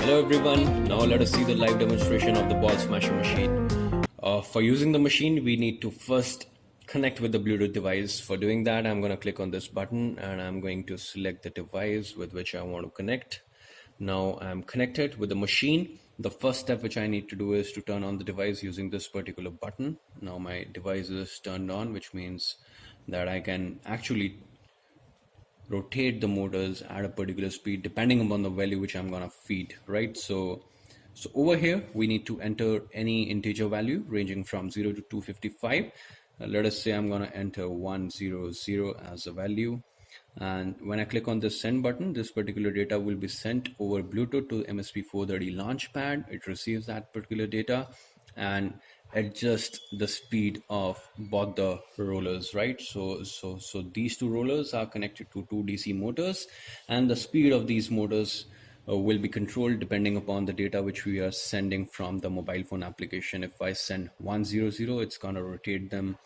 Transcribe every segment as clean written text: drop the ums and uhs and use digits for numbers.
Hello everyone, now let us see the live demonstration of the ball smasher machine. For using the machine, we need to first connect with the Bluetooth device. For doing that, I'm going to click on this button and I'm going to select the device with which I want to connect. Now I'm connected with the machine. The first step which I need to do is to turn on the device using this particular button. Now my device is turned on, which means that I can actually rotate the motors at a particular speed depending upon the value which I'm gonna feed, right? So over here we need to enter any integer value ranging from 0 to 255. Let us say I'm gonna enter 100 as a value, and when I click on the send button, this particular data will be sent over Bluetooth to MSP430 launchpad. It receives that particular data and adjust the speed of both the rollers, right? So these two rollers are connected to two DC motors, and the speed of these motors will be controlled depending upon the data which we are sending from the mobile phone application. If I send 100, it's gonna rotate them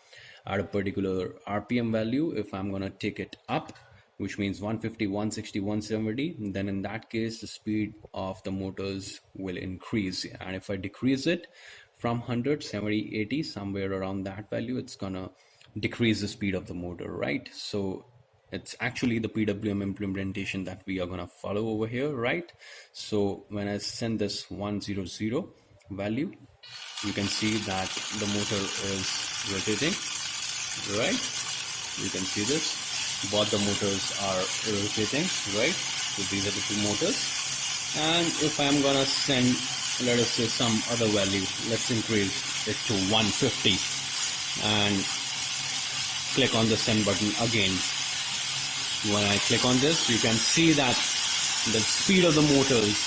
at a particular RPM value. If I'm gonna take it up, which means 150, 160, 170, then in that case the speed of the motors will increase. And if I decrease it from 100, 70, 80, somewhere around that value, it's gonna decrease the speed of the motor, right? So it's actually the PWM implementation that we are gonna follow over here, right? So when I send this 100 value, you can see that the motor is rotating, right? You can see this. Both the motors are rotating, right? So these are the two motors. And if I'm gonna send, let us say, some other value, let's increase it to 150 and click on the send button again. When I click on this, you can see that the speed of the motors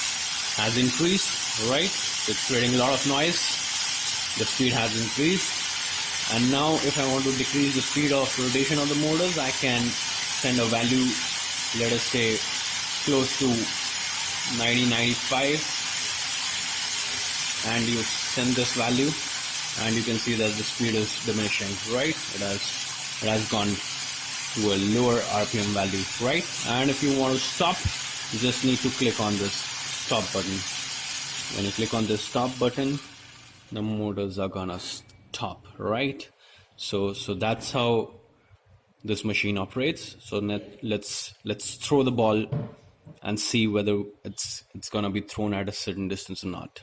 has increased, right? It's creating a lot of noise. The speed has increased. And now if I want to decrease the speed of rotation of the motors, I can send a value, let us say close to 90, 95, and you send this value and you can see that the speed is diminishing, right? It has gone to a lower RPM value, right? And if you want to stop, you just need to click on this stop button. When you click on this stop button, the motors are gonna stop, right? So that's how this machine operates. So let's throw the ball and see whether it's gonna be thrown at a certain distance or not.